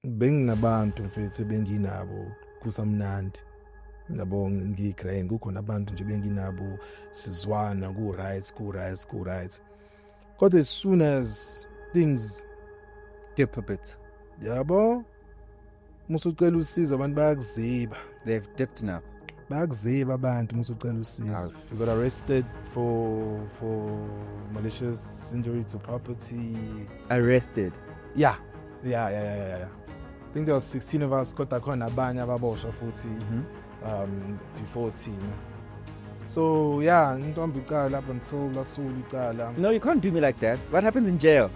benginabantu mfethu benginabo kusamnandi. Yabo ngiyigrain kukhona abantu nje benginabo sizwana ku right. But as soon as things dip a bit, yabo musucela usizo abantu bayakuziba. They've dipped now. Bayakuziba abantu musucela usizo. You got arrested for malicious injury to property. Arrested? Yeah. I think there was 16 of us kodwa khona abanye ababoshwa futhi before thina. So yeah, ngitombi icala up until lasula icala. No, you can't do me like that. What happens in jail?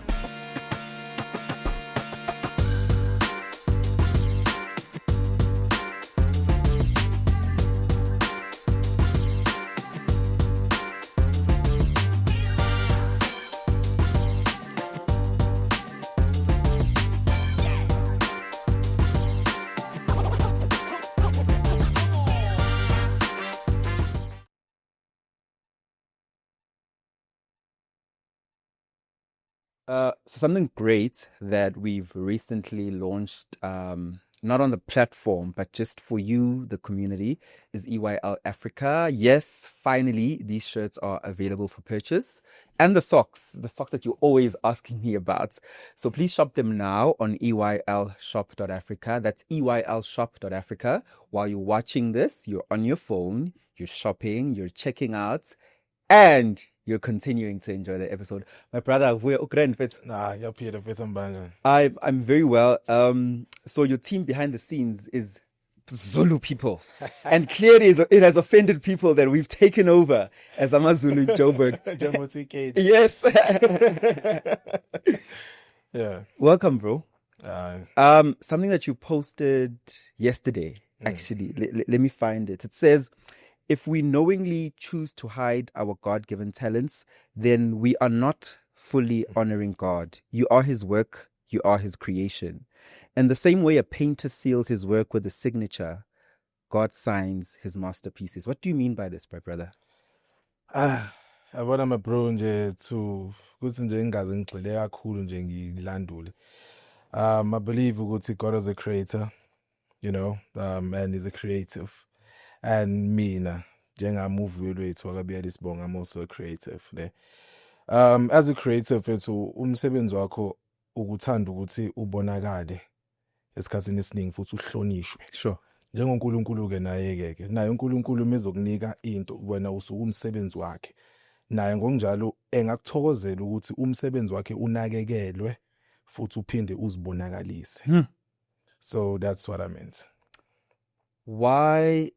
So something great that we've recently launched, not on the platform, but just for you, the community, is EYL Africa. Yes, finally, these shirts are available for purchase. And the socks that you're always asking me about. So please shop them now on EYLshop.africa. That's EYLshop.africa. While you're watching this, you're on your phone, you're shopping, you're checking out, and you're continuing to enjoy the episode. My brother, we're I'm very well. So your team behind the scenes is Zulu people. And clearly it has offended people that we've taken over as AmaZulu Joburg. Yes. Yeah. Welcome, bro. Something that you posted yesterday, actually. Let me find it. It says, if we knowingly choose to hide our God-given talents, then we are not fully honoring God. You are his work. You are his creation. And the same way a painter seals his work with a signature, God signs his masterpieces. What do you mean by this, my brother? Yabona my bro nje to kuthi nje ngingaze ngigxile kakhulu nje ngilandule. I believe ukuthi God is a creator, you know, and he's a creative. And mina njengamuveli wethu akaBiyela Isibonga, I'm also a creative. As a creative wethu umsebenzi wakho ukuthanda ukuthi ubonakale esikhathini esiningi futhi uhlonishwe. Sure. NjengoNkulunkulu ke naye uNkulunkulu mezokunika into wena usuku umsebenzi wakhe. Naye ngokunjalo engakuthokozela ukuthi umsebenzi wakhe unakekelwe futhi uphinde uzibonakalise. So that's what I meant. Why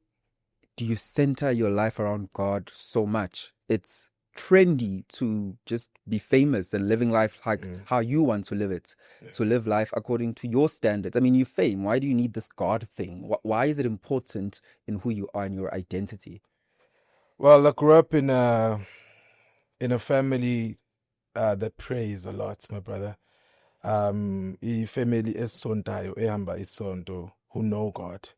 do you center your life around God so much? It's trendy to just be famous and living life like how you want to live it, to live life according to your standards. I mean, you fame. Why do you need this God thing? Why is it important in who you are and your identity? Well, I grew up in a family that prays a lot, my brother. A family esontayo, ehamba isonto, who know God.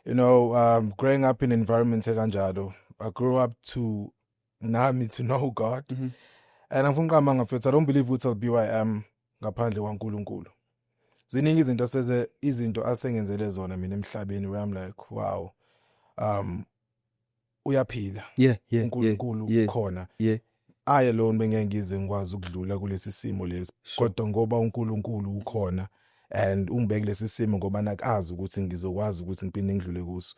You know, growing up in an environment ekanjalo, I grew up to know God. And I'm from Kamanga, I don't believe ukuthi I'll be where I am ngaphandle kwaNkulunkulu. Ziningi izinto asengenzele zona mina emhlabeni where I'm like, wow. Uyaphila. Yeah. uNkulunkulu khona. Yeah. I alone bengeke ngize ngikwazi ukudlula kulesi simo lesi. Kodwa ngoba uNkulunkulu ukhona and ungibeke lesi simo ngoba nakazi ukuthi ngizokwazi ukuthi ngiphinde ngidlule kuso.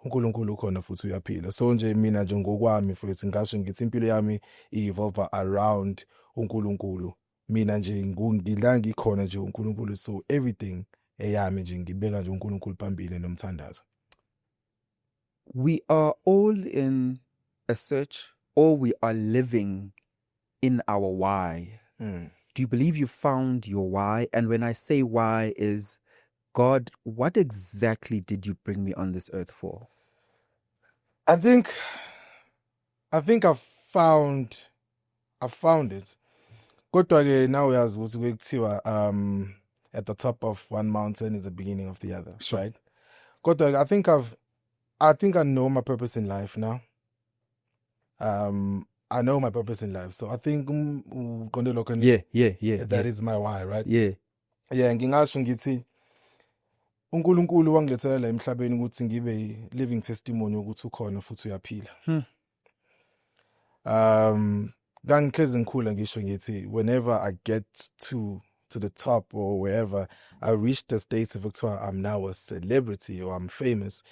uNkulunkulu ukhona futhi uyaphila. So nje mina nje ngokwami futhi ngasho ngithi impilo yami evolve around uNkulunkulu. Mina nje ngila ngikhona nje uNkulunkulu, so everything eyami nje ngibeka nje uNkulunkulu phambili nomthandazo. We are all in a search, or we are living in our why. Do you believe you found your why? And when I say why is, God, what exactly did you bring me on this earth for? I think I found it. Kodwa ke now uyazi ukuthi bekuthiwa at the top of one mountain is the beginning of the other, Sure. right? Kodwa I think I know my purpose in life now. I know my purpose in life. So I think Yeah. that is my why, right? Yeah. Yeah, ngingasho ngithi uNkulunkulu wangilethela la emhlabeni ukuthi ngibe living testimony ukuthi ukhona futhi uyaphila. Kangihlezi ngikhula ngisho ngithi whenever I get to the top or wherever I reach the state of ekuthiwa I'm now a celebrity or I'm famous,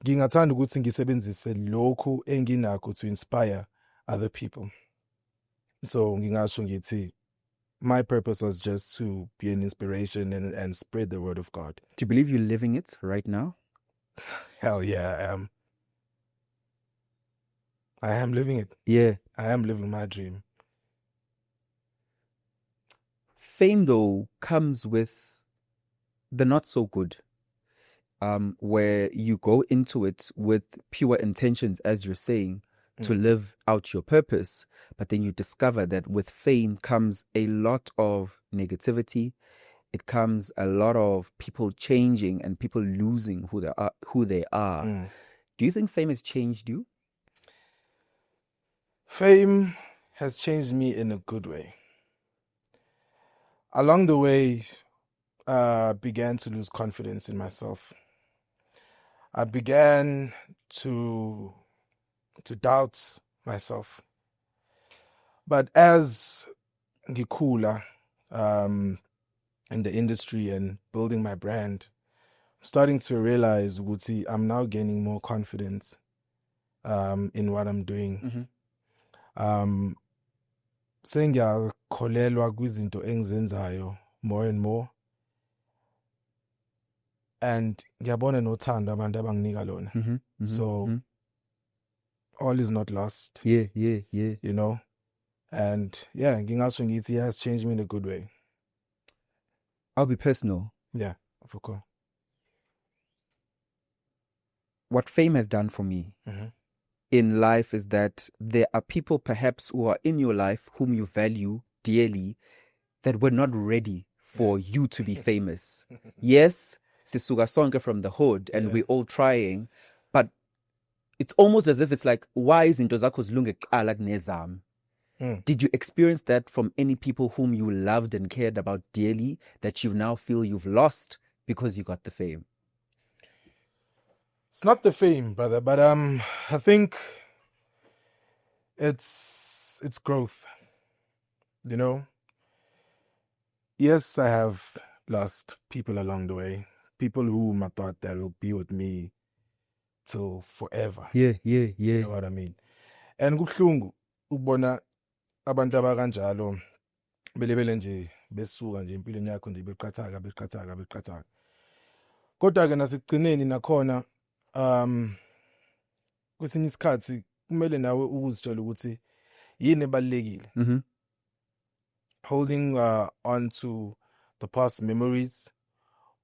ngingathanda ukuthi ngisebenzise lokhu enginakho to inspire other people. So ngingasho ngithi my purpose was just to be an inspiration and spread the word of God. Do you believe you're living it right now? Hell yeah, I am. I am living it. Yeah. I am living my dream. Fame, though, comes with the not so good, where you go into it with pure intentions, as you're saying, to live out your purpose. But then you discover that with fame comes a lot of negativity. It comes a lot of people changing and people losing who they are. Do you think fame has changed you? Fame has changed me in a good way. Along the way, I began to lose confidence in myself. I began to doubt myself. But as ngikula in the industry and building my brand, I'm starting to realize ukuthi I'm now gaining more confidence in what I'm doing. Sengiyakholelwa kwizinto engizenzayo more and more, and ngiyabona nothando abantu abanginika lona. So all is not lost. Yeah. You know, and yeah, ngingasho ngithi it has changed me in a good way. I'll be personal. Yeah, of course. What fame has done for me in life is that there are people perhaps who are in your life whom you value dearly that were not ready for you to be famous. Yes, sisuka sonke from the hood and we're all trying, but it's almost as if it's like, why izinto zakho zilunge kuqala kunezami? Did you experience that from any people whom you loved and cared about dearly that you now feel you've lost because you got the fame? It's not the fame, brother, but I think it's growth. You know? Yes, I have lost people along the way. People whom I thought that will be with me till forever. Yeah. You know what I mean? And kubuhlungu ukubona abantu abakanjalo belebele nje besuka nje empilweni yakho nje beqhathaka. Kodwa ke nasekugcineni nakhona kwesinye isikhathi kumele nawe ukuzitshela ukuthi yini ebalekile. Holding on to the past memories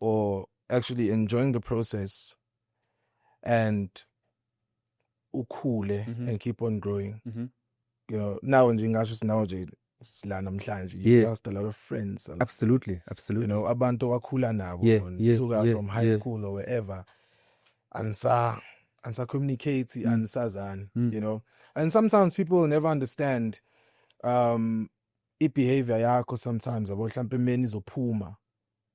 or actually enjoying the process and ukhule and keep on growing. You know, now nje ngasho now nje sila namhlanje you lost a lot of friends. Absolutely. You know, abantu wakhula nabo from high school or wherever. Ansa communicate ansazana, you know. And sometimes people never understand behavior yakho sometimes abo mhlambe meni zophuma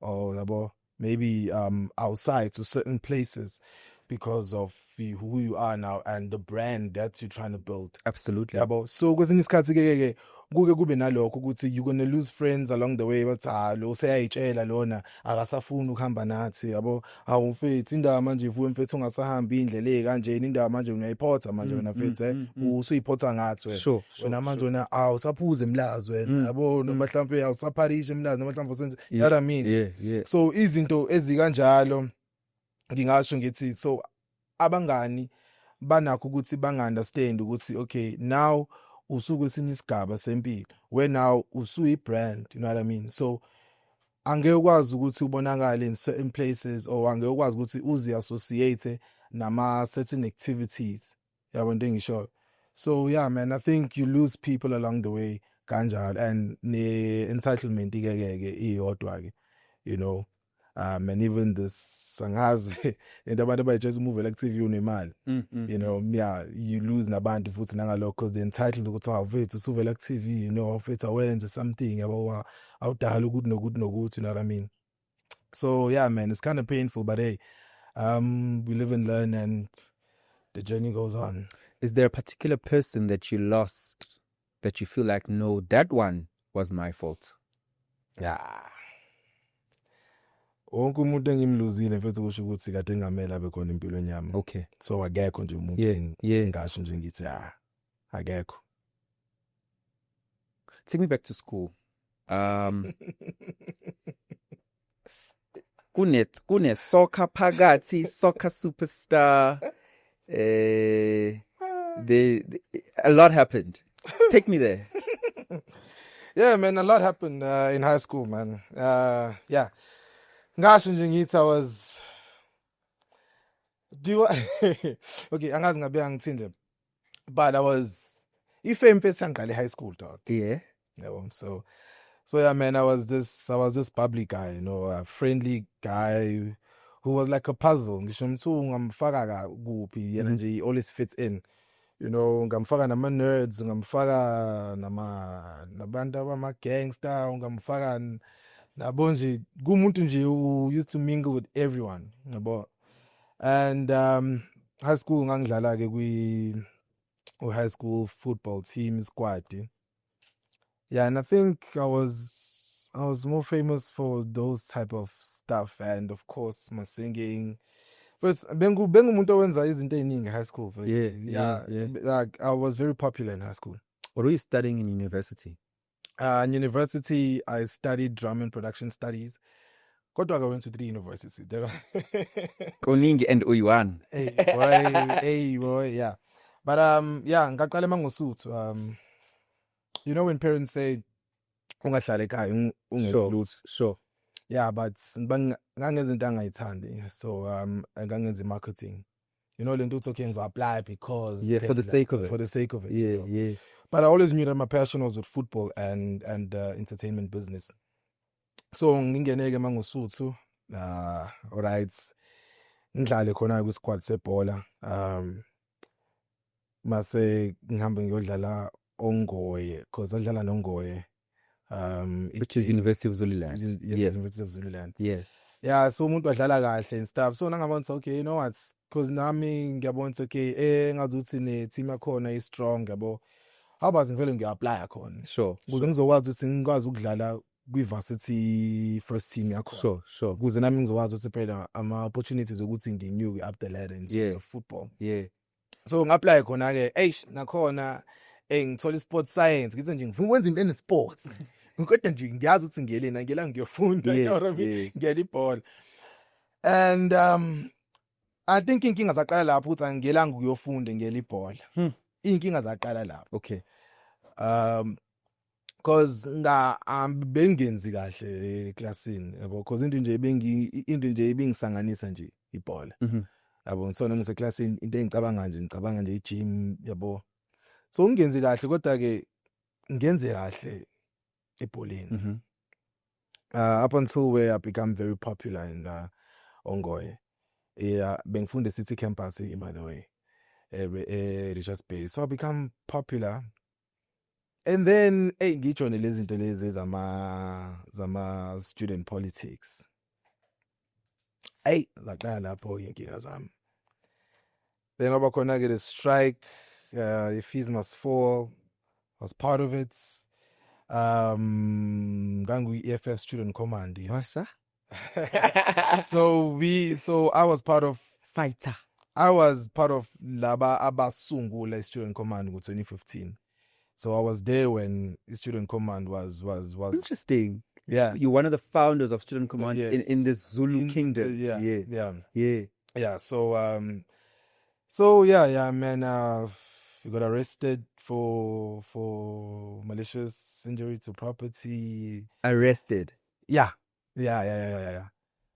or yabo maybe outside to certain places because of who you are now and the brand that you're trying to build. Absolutely. Yabo, so kwesinye isikhathi ke kube nalokho ukuthi you're going to lose friends along the way, but lo seyayitshela lona akasafuni ukuhamba nathi yabo, awumfethi indaba manje vuwe mfethu ungasahambi indlela ekanjeni, indaba manje uyayiphotha manje wena mfethu usuyiphotha ngathi wena wena manje wena awusaphuze emlazi wena yabo, noma mhlawumbe awusapharisha emlazi noma mhlawumbe usenze, you know what I mean? Yeah. So izinto ezikanjalo ngingasho ngithi so abangani banakho ukuthi banga-understand ukuthi okay now usuku esinye isigaba sempilo where now usuyi-brand, you know what I mean? So angeke ukwazi ukuthi ubonakale in certain places or angeke ukwazi ukuthi uzi-associate nama-certain activities, yabo into engisho. So yeah man, I think you lose people along the way kanjalo and ne-entitlement ikeke iyodwa-ke, you know. And even this sangazi and abantu abayijayeza umuvela ku-TV unemali, you know, yeah, you lose nabantu futhi nangalokho because they're entitled ukuthi awufethu usuvela ku-TV, you know, awufethu awenze something yabo awudala ukuthi nokuthi, you know what I mean? So yeah, man, it's kind of painful, but hey, we live and learn, and the journey goes on. Is there a particular person that you lost that you feel like, no, that one was my fault? Yeah. Wonke umuntu engimluzile mfethu kusho ukuthi kade ngamela abe khona empilweni yami. Okay. So akekho nje umuntu engasho nje ngithi akekho. Take me back to school. Kune soccer phakathi, soccer superstar. A lot happened. Take me there. Yeah, man, a lot happened in high school, man. Yeah. Ngasho nje ngithi I was okay, angazi ngabe angithinde. But I was ifame first ngale high school, dog. Yeah. So yeah, man, I was this bubbly guy, you know, a friendly guy who was like a puzzle. Ngisho mthu ngamfaka kuphi yena nje he always fits in. You know, ngamfaka nama nerds, ngamfaka nabantu abama gangster, ngamfaka nabo nje kumuntu nje who used to mingle with everyone, yabo. And high school ngangidlala ke high school football team squad. Yeah, and I think I was more famous for those type of stuff, and of course my singing. But bengumuntu owenza izinto eziningi high school. Yeah. Like I was very popular in high school. What were you studying in university? In university, I studied drum and production studies. Kodwa I went to 3 universities. Koningi and Uyuan. Hey boy, yeah. But yeah, ngaqala mangosuthu. You know when parents say ungahlala ekhaya ungenzi lutho. Sure. Yeah, but ngangenza into angayithandi. So ngangenza marketing. You know, lento uthi okay ngizo-apply because for the sake of it. For the sake of it. Yeah, you know? yeah. But I always knew that my passion was with football and entertainment business. So ngingeneke mangosuthu alright. Ngidlale khona ku squad sebhola. Mase ngihambe ngiyodlala Ongoye because adlala noNgoye. Which is University of Zululand. Yes, University of Zululand. Yes. Yeah, so umuntu adlala kahle and stuff. So ngabona okay, you know what? Because nami ngiyabona okay, ngazuthi ne team yakhona is strong, yabo. How about ngivele ngiyapply khona? Sure. Ukuze ngizokwazi ukuthi ngikwazi ukudlala kwi-varsity first team yakhona. Sure. Ukuze nami ngizokwazi ukuthi phela ama opportunities ukuthi nginyuke up the ladder in terms of football. Yeah. So ngapply khona ke, nakhona ngithola sports science, ngithi nje ngifuna ukwenza into sports. Kodwa nje ngiyazi ukuthi ngiyela ngiyofunda, you know what I mean? Ngiyela ibhola. And I think inkinga zaqala lapho ukuthi angiyelanga ukuyofunda ngiyela ibhola. Inkinga zaqala lapho. Okay. Because bengenzi kahle eclassini, yabo, because into nje ibingisanganisa nje ibhola. Yabo, so noma seclassini into engicabanga nje i-gym, yabo. So ngenzi kahle kodwa ke ngenze kahle ebholeni. Up until where I become very popular in Ongoye. Yeah, bengifunda City Campus by the way. Richards Bay. So I become popular. And then ngijoine lezi zinto lezi zama student politics. Zaqala lapho inkinga zami. Then ngoba khona ke the strike, the fees must fall. I was part of it. EFF student command. What's So I was part of fighter. I was part of laba abasungula student command in 2015. So I was there when student command was interesting. Yeah, you're one of the founders of student command yes. in this Zulu kingdom. Yeah. So yeah, man. We got arrested for malicious injury to property. Arrested. Yeah. I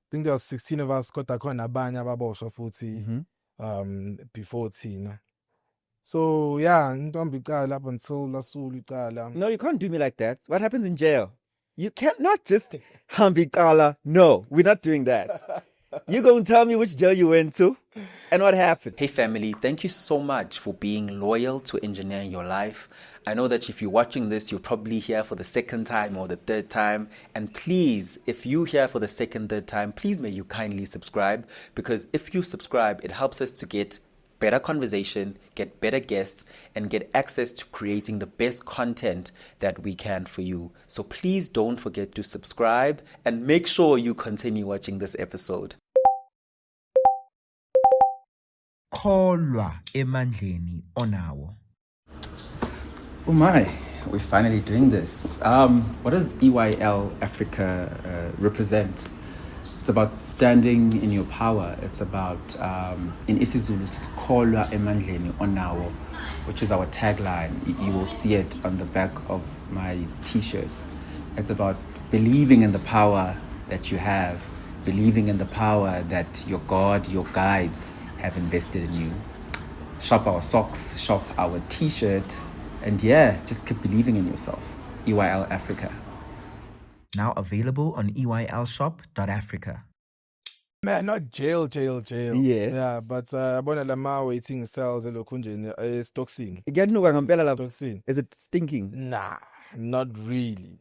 think there was 16 of us. Kota khona abanye ababoshwa futhi before thina. So yeah, ntombi icala up until lasulu icala. No, you can't do me like that. What happens in jail? You can't not just hambi icala. No, we're not doing that. You gonna tell me which jail you went to And what happened? Hey family, thank you so much for being loyal to Engineering Your Life. I know that if you're watching this, you're probably here for the second time or the third time. And please, if you're here for the second, third time, please may you kindly subscribe, because if you subscribe, it helps us to get better conversation, get better guests, and get access to creating the best content that we can for you. So please don't forget to subscribe and make sure you continue watching this episode. Kholwa emandleni onawo. Oh my, we're finally doing this. What does EYL Africa represent? It's about standing in your power. It's about, in isiZulu, it's Kholwa emandleni onawo, which is our tagline. You will see it on the back of my t-shirts. It's about believing in the power that you have, believing in the power that your God, your guides have invested in you. Shop our socks, shop our t-shirt, and yeah, just keep believing in yourself. EYL Africa. Now available on EYLshop.africa. Man, not jail. Yes. Yeah, but abona lama waiting cells elokhunjeni stoxing. Is it stinking? Nah, not really.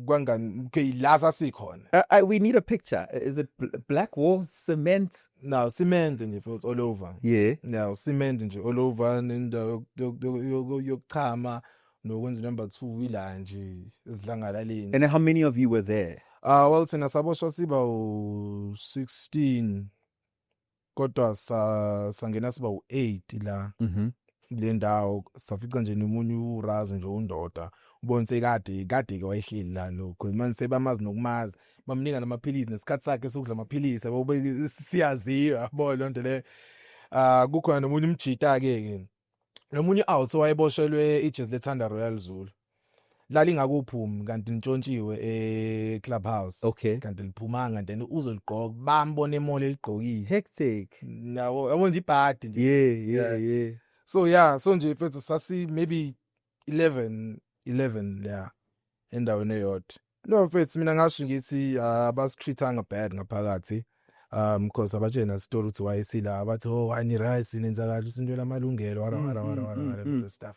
Okay, lasa sikhona. We need a picture. Is it black walls, cement? Now cement nje it's all over. Yeah. Now cement nje all over nendawo yokuchama nokwenza number 2 wheeler nje ezidlangalaleni. And how many of you were there? Well, thina saboshwa siba u16 kodwa sangena siba u8 la. Mhm. Le ndawo safica nje nomunye urazo nje undoda ubonise kade ke wayehleli la lo because manje sebamazi nokumazi bamnika namaphilisi nesikhathi sakhe sokudla amaphilisi yabo siyaziwa yabo lonto le. Kukhona nomunye umjita ke nomunye out owayeboshelwe iJazz lethanda Royal Zulu lali ingakuphumi kanti intshontshiwe eClubhouse. Okay. Kanti liphumanga then uzoligqoka bambone emole ligqokile Hectic. nawo yabo nje ibhadi nje. Yeah. So yeah, so nje mfethu sasi maybe 11 yeah endaweni eyodwa. No mfethu mina ngasho ngithi abasitreatanga bad ngaphakathi. Because abatshena story ukuthi wayesila abathi oh ani rights inenzakala isinto lamalungelo wara stuff.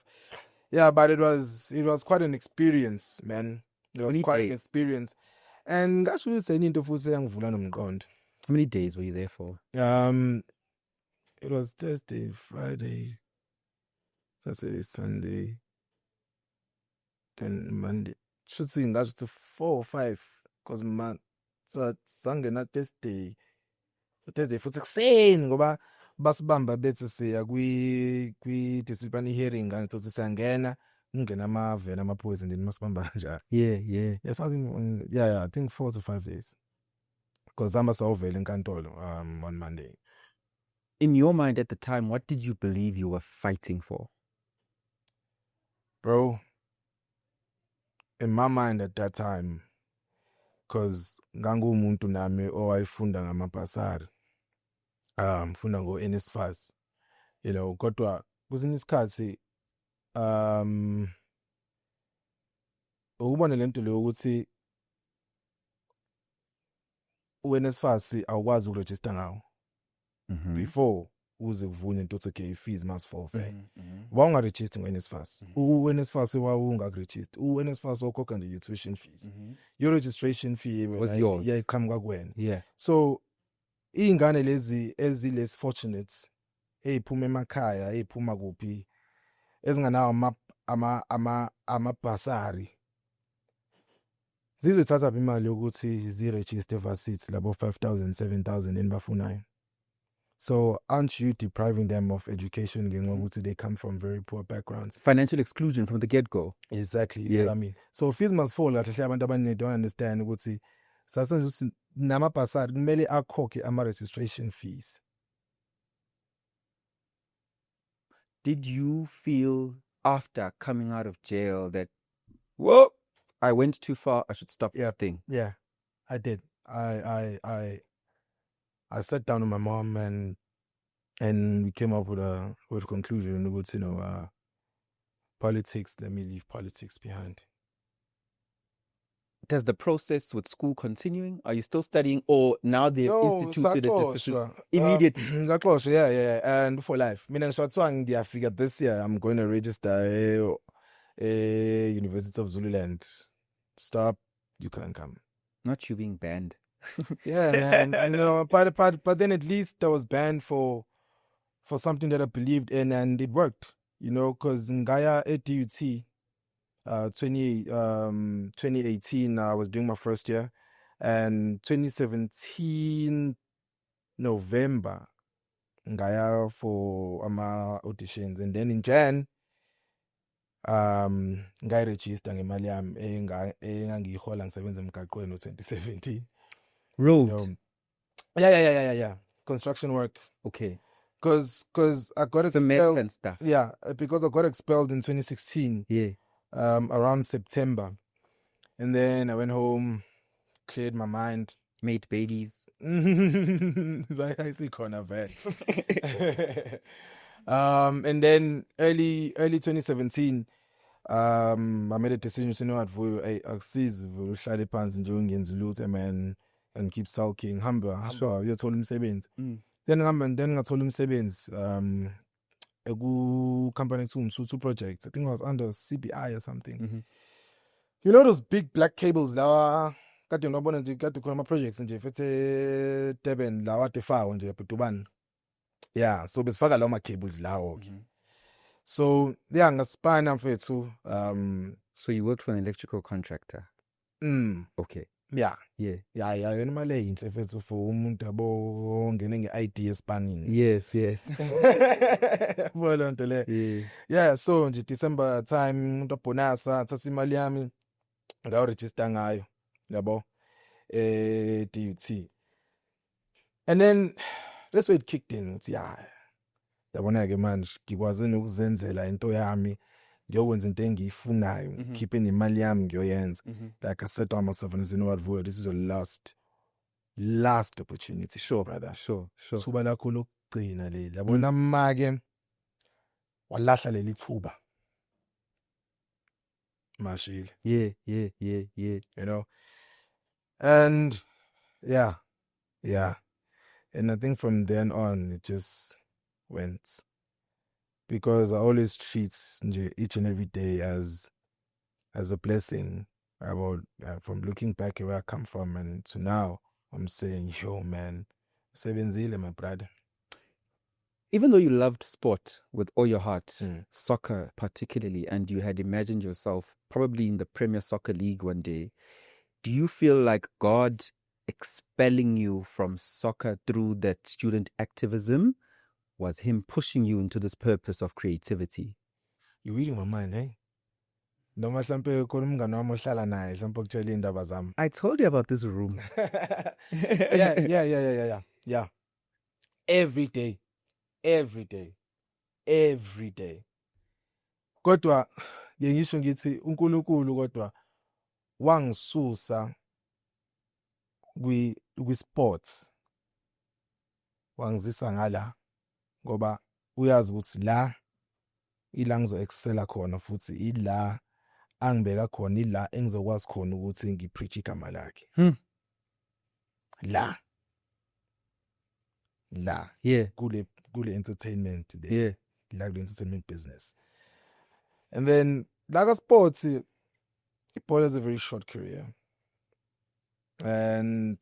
Yeah, but it was quite an experience, man. It was Many quite an days. experience. And ngasho ukuthi into futhi engivula nomqondo. How many days were you there for? It was Thursday, Friday, Saturday, Sunday, then Monday. Should say ngasho ukuthi 4 or 5 because man so sangena Thursday futhi kuseni ngoba basibamba bethi siya kwi disciplinary hearing and so sisangena ungena amavena amaphoyisa ndini masibamba njalo. Yeah. Yes, I think I think 4 to 5 days. Because I'm sawuvela enkantolo on Monday. In your mind at the time, what did you believe you were fighting for? Bro, in my mind at that time, because ngangumuntu nami owayefunda ngamapasari, funda ngo NSFAS, you know, kodwa kwesinye isikhathi ukubona lento leyo ukuthi uNSFAS awukwazi ukuregister ngawo before uze kuvune into okay fees must forfeit. Wawungaregister ngo-NSFAS. U-NSFAS wawungakuregister. U-NSFAS wakhokha nje tuition fees. Your registration fee Was yours. Yeah, iqhamuka kuwena. Yeah. So iy'ngane lezi eziless fortunate ey'phuma emakhaya ey'phuma kuphi ezinganawo amabhasari zizothatha imali yokuthi ziregister varsity labo 5,000 7,000 enibafunayo. So aren't you depriving them of education ngenxa ukuthi they come from very poor backgrounds? Financial exclusion from the get-go. Exactly. Yeah. You know what I mean? So fees must fall kahle hle abantu abaningi don't understand ukuthi sasenze ukuthi namabhasari kumele akhokhe ama-registration fees. Did you feel after coming out of jail that, whoa, I went too far, I should stop this thing? Yeah, I did. I sat down with my mom and we came up with a conclusion about, you know, politics. Let me leave politics behind. does the process with school continuing? Are you still studying, or now they've instituted a decision saxoshwa. immediately? Ngaxoshwa, yeah. And for life. Mina ngisho kuthiwa ngiyafika this year, I'm going to register University of Zululand. Stop, you can't come. Not you being banned. Yeah, man. I know, but then at least I was banned for something that I believed in, and it worked. You know, because Ngaya at DUT, 2018, I was doing my first year, and 2017 November, Ngaya for auditions, and then in Jan, ngayiregister ngemali yami engangiyihola ngisebenza emgaqweni ngo-2017. Road. You know, yeah. Construction work. Okay. Because I got Cement expelled. and stuff. Yeah, because I got expelled in 2016. Yeah. Around September, and then I went home, cleared my mind. Made babies. I see corner vet. And then early 2017, I made a decision to know what I see shady pants and doing in Zulu, man, and keep sulking. Humber, sure, you told him Sebens. Then I told him Sebens, a good company to project. I think it was under CBI or something. Mm-hmm. You know those big black cables lawa kade ngibona nje kade khona ama projects nje fethe Durban lawa tefawo nje ePutuban. Yeah, so besifaka lawo ma cables lawo. So yeah, ngaspana mfethu So you worked for an electrical contractor. Okay. Yeah. Yeah. Yena imali eyinhle mfethu for umuntu yabo ngene nge-ID espanini. Yes. Bona nto le. Yeah, so nje December time umuntu obonasa thatha imali yami ngayo register ngayo. Yabo. DUT. And then that's where it kicked in. It's yabona ke manje ngikwaze nokuzenzela into yami. Ngiyokwenza into engiyifunayo, keeping imali yami ngiyoyenza. Like I said to myself, and I said, you know what, Vuyo, this is your last opportunity. Sure, brother. Sure. Thuba lakho lokugcina leli. Yabona make walahla leli thuba. Mashile. Yeah. You know? And yeah. And I think from then on, it just went. Because I always treat each and every day as a blessing. About from looking back at where I come from and to now, I'm saying, yo, man, Sebenzile, my brother. Even though you loved sport with all your heart, soccer particularly, and you had imagined yourself probably in the Premier Soccer League one day, do you feel like God expelling you from soccer through that student activism was him pushing you into this purpose of creativity? You're reading my mind, eh? Noma mhlambe khona umngane wami ohlala naye mhlambe ukutshela indaba zami. I told you about this room. Yeah. Every day. Kodwa ngisho ngithi uNkulunkulu kodwa wangisusa sports. Wangizisa ngala ngoba uyazi ukuthi la ila ngizo excella khona futhi ila angibeka khona ila engizokwazi khona ukuthi ngipreach igama lakhe. La Yeah. kule entertainment there. Yeah. Like the entertainment business. And then like a sports, football has a very short career. And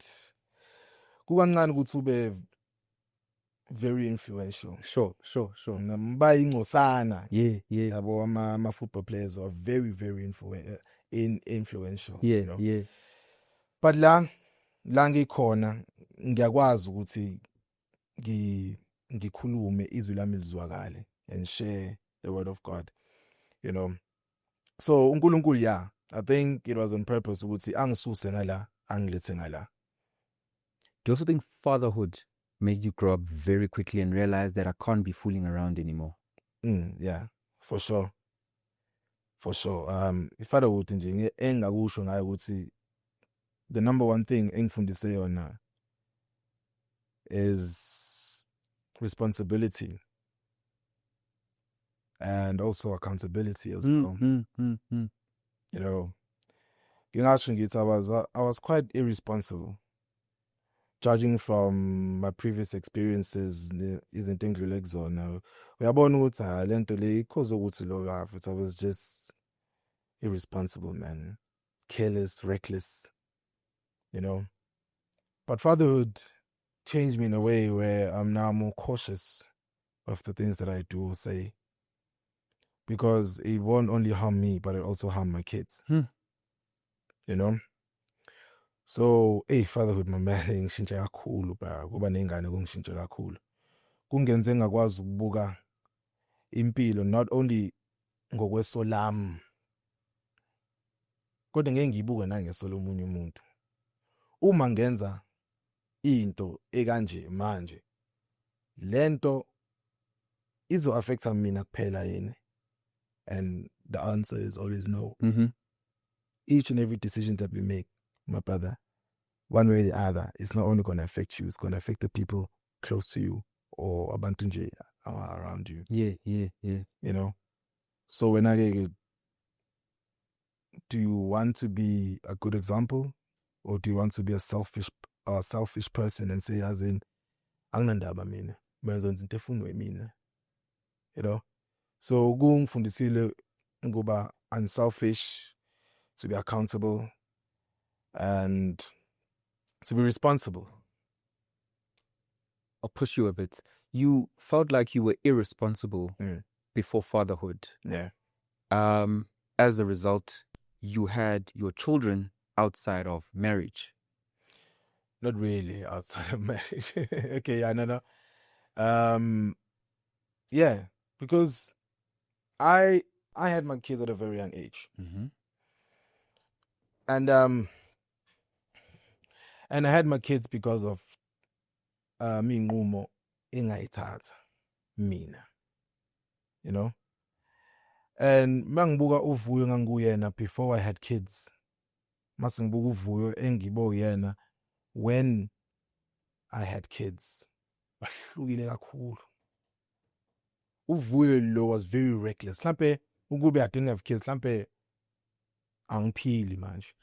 kukancane ukuthi ube very influential. Sure. Mba ingcosana. Yeah. Yabo ama football players are very, very influential. Yeah, you know? yeah. But la ngikhona ngiyakwazi ukuthi ngikhulume izwi lami lizwakale and share the word of God, you know. So uNkulunkulu, yeah, I think it was on purpose ukuthi angisuse ngala angilethe ngala. Do you also think fatherhood made you grow up very quickly and realize that I can't be fooling around anymore? Yeah, for sure. Fatherhood nje engakusho ngayo ukuthi the number one thing engifundise yona is responsibility and also accountability as well. You know, ngingasho ngithi I was quite irresponsible, judging from my previous experiences, izinto engidlule kuzona. Uyabona ukuthi lento le ikhoze ukuthi lo I was just irresponsible, man. Careless, reckless, you know. But fatherhood changed me in a way where I'm now more cautious of the things that I do or say, because it won't only harm me, but it also harm my kids. You know? So, fatherhood, my man, ngishintshe kakhulu bra. Kuba nengane kungishintshe kakhulu. Kungenze ngakwazi ukubuka impilo not only ngokweso lami, kodwa ngeke ngiyibuke nangeso lomunye umuntu. Uma ngenza into ekanje manje, lento izo affecta mina kuphela yini? And the answer is always no. Each and every decision that we make, my brother, one way or the other, it's not only going to affect you, it's going to affect the people close to you or abantu nje around you. Yeah. You know? So when I get, do you want to be a good example, or do you want to be a selfish person and say, as in, anginandaba mina, menzonza into efunwa mina. You know? So kungifundisile ukuba unselfish, to be accountable, and to be responsible. I'll push you a bit. You felt like you were irresponsible before fatherhood. Yeah. As a result, you had your children outside of marriage. Not really outside of marriage. Okay, yeah, no. Yeah, because I had my kids at a very young age. And I had my kids because of minqumo engayithatha mina. You know? And mangibuka uvuyo nganguyena before I had kids. Mase ngibuka uvuyo engibuyena when I had kids. Bahlukile kakhulu. Uvuyo lo was very reckless. Mhlambe ukube I didn't have kids, mhlambe angiphili manje.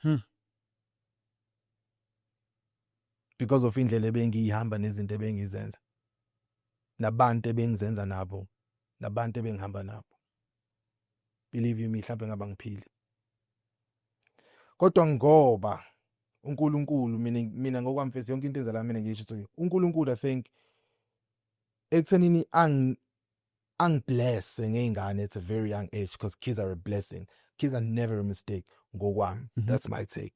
Because of indlela ebengihamba nezinto ebengizenza. Nabantu ebengizenza nabo. Nabantu ebengihamba nabo. Believe you me, mhlambe ngaba ngiphili. Kodwa ngoba uNkulunkulu mina ngokwamfisa yonke into enzela mina ngisho ukuthi uNkulunkulu I think ekuthenini angibless ngeingane at a very young age, because kids are a blessing. Kids are never a mistake. Ngokwami. That's my take.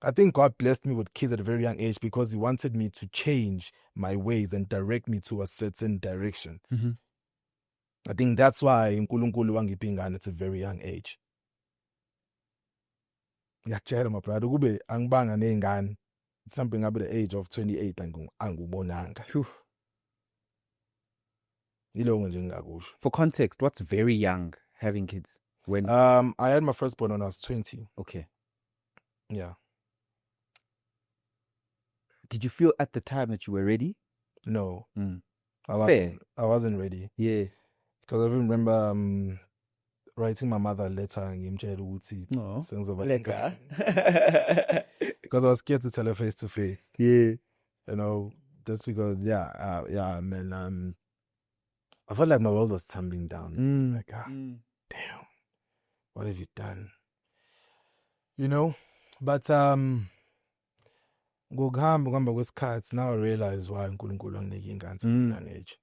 I think God blessed me with kids at a very young age because He wanted me to change my ways and direct me to a certain direction. I think that's why uNkulunkulu wangipha ingane at a very young age. Ngiyakutshela my brother, kube angibanga nezingane mhlawumbe ngabe the age of 28 angubonanga. Yilongo nje ngingakusho. For context, what's very young having kids? When I had my firstborn when I was 20. Okay. Yeah. Did you feel at the time that you were ready? No. Fair. I wasn't ready. Yeah. Because I remember writing my mother a letter ngimtshela ukuthi sengizoba Letter. because I was scared to tell her face to face. Yeah. You know, just because man, I felt like my world was tumbling down. Like, damn, what have you done? You know? But ngokuhamba kwesikhathi, now I realize why uNkulunkulu anginike ingane at a young age.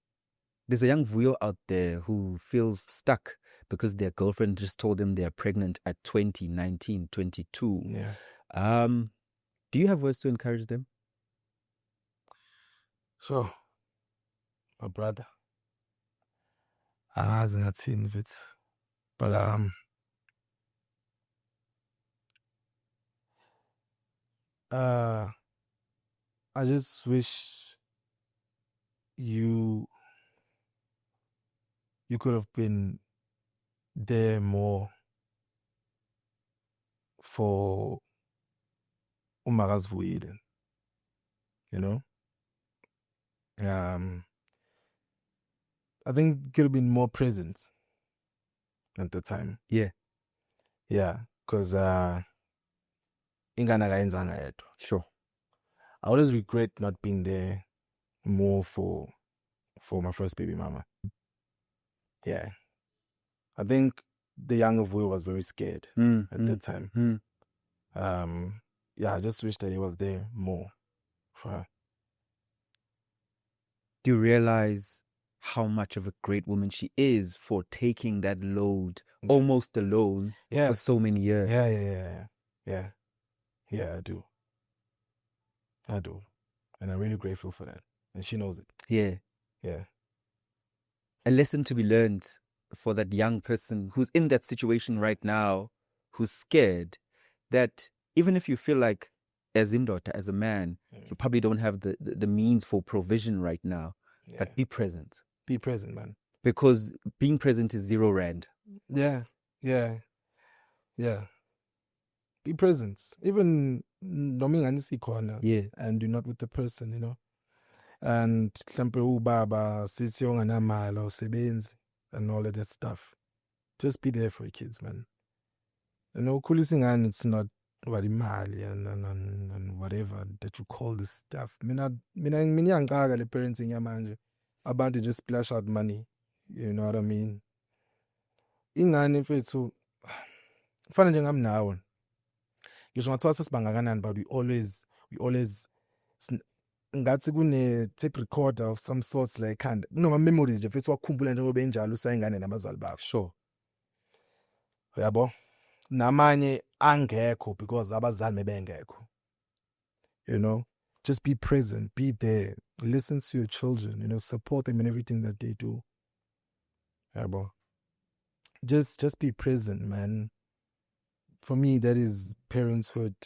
There's a young Vuyo out there who feels stuck because their girlfriend just told them they're pregnant at 20, 19, 22. Yeah. Do you have words to encourage them? So, my brother, angazi ngathini mfethu, but I just wish you could have been there more for uMakazivuyile, you know? I think you could have been more present at the time. Yeah. Yeah, because ingane akayenzanga yedwa. Sure. I always regret not being there more for my first baby mama. Yeah. I think the younger boy was very scared at that time. Yeah, I just wish that he was there more for her. Do you realize how much of a great woman she is for taking that load almost alone for so many years? Yeah, I do. And I'm really grateful for that. And she knows it. Yeah. A lesson to be learned for that young person who's in that situation right now, who's scared, that even if you feel like as indoor, as a man, you probably don't have the means for provision right now, but be present. Be present, man. Because being present is 0 rand. Yeah. Be present. Even nomingani corner. Yeah. And you're not with the person, you know. And mhlampe ubaba sithi onganamali awusebenzi and all of that stuff. Just be there for your kids, man. You know, ukhulisa ingane, it's not about imali and whatever that you call this stuff. Mina ngiyangaka le parenting yamanje. Abantu just splash out money. You know what I mean? Ingane mfethu kufana nje ngami nawe. Ngisho ngathiwa sesibangakanani, but we always ngathi kune tape recorder of some sorts like kind noma memories nje mfethu wakukhumbula njengoba enjalo usayingane nabazali bakho. Sure. Yabo? Namanye angekho because abazali mebengekho. You know, just be present, be there, listen to your children, you know, support them in everything that they do. Yabo? Just be present, man. For me, that is parenthood.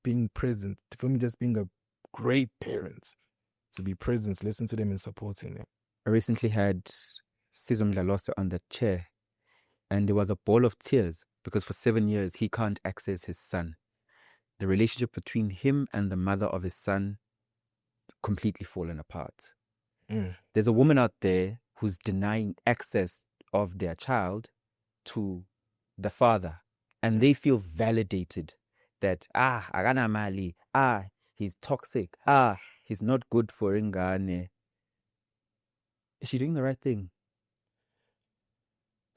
Being present. For me, just being a great parent. To be present, listen to them and supporting them. I recently had Sizwe Mdlalose on the chair, and there was a ball of tears because for 7 years he can't access his son. The relationship between him and the mother of his son completely fallen apart. There's a woman out there who's denying access of their child to the father, and they feel validated that akana mali, he's toxic, he's not good for ingane. Is she doing the right thing?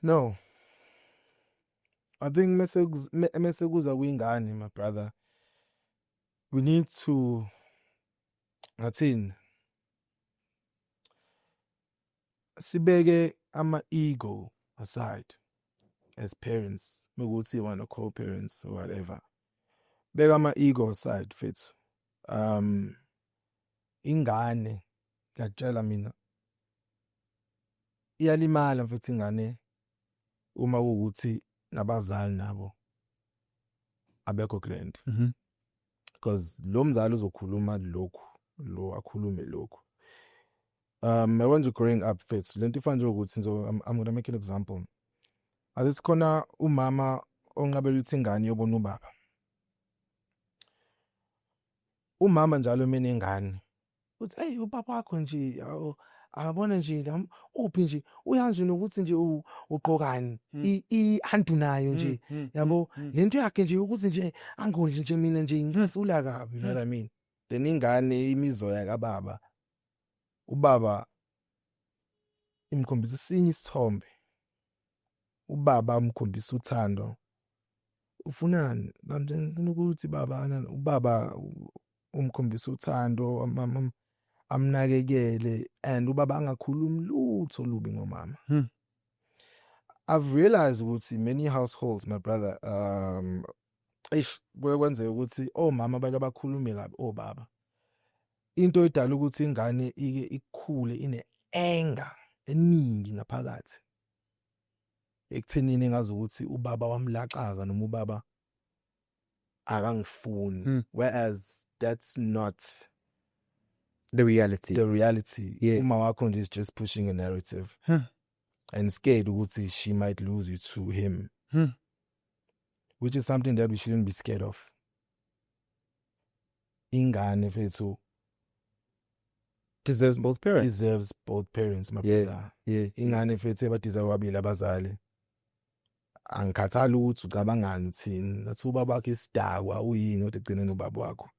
No. I think mesekuza kwingane, my brother, we need to sibeke ama-ego aside as parents. Mekuthi you want to co-parents or whatever. Beka ama-ego aside, fethu. Ingane, ngiyakutshela mina, iyalimala mfethu ingane uma kuwukuthi nabazali nabo abekho grand. Because lo mzali uzokhuluma lokhu, lo akhulume lokhu. I want you growing up, fethu. Lento ifana nje ukuthi I'm going to make an example. Asikhona umama onqabela ukuthi ingane yobona ubaba. Umama njalo mina ingane uthi hey ubaba wakho nje abona nje uphi nje uyanje nokuthi nje uqokani ihantu nayo nje yabo lento yakhe nje ukuthi nje angondli nje mina nje ngicasula kabi, you know what I mean. Then ingane imizwa yakababa, ubaba imkhombisa isinye isithombe, ubaba umkhombisa uthando. Ufunani manje ukuthi ubaba umkhombisa uthando, amnakekele, and ubaba angakhulumi lutho lubi ngomama. I've realized ukuthi many households, my brother, kwenzeka ukuthi omama bake bakhulume kabi obaba. Into edala ukuthi ingane ike ikhule ine anger eningi ngaphakathi. Ekuthenini ngazi ukuthi ubaba wamlaqaza noma ubaba akangifuni, whereas that's not the reality. Yeah. Uma wakho is just pushing a narrative and scared ukuthi she might lose you to him, which is something that we shouldn't be scared of. Ingane fethu deserves both parents. My brother. Yeah. Ingane fethu deserve ababili abazali. angikhathali ukuthi ucabangani uthini nathi ubaba wakhe isidakwa uyini kodwa egcineni ubaba wakho.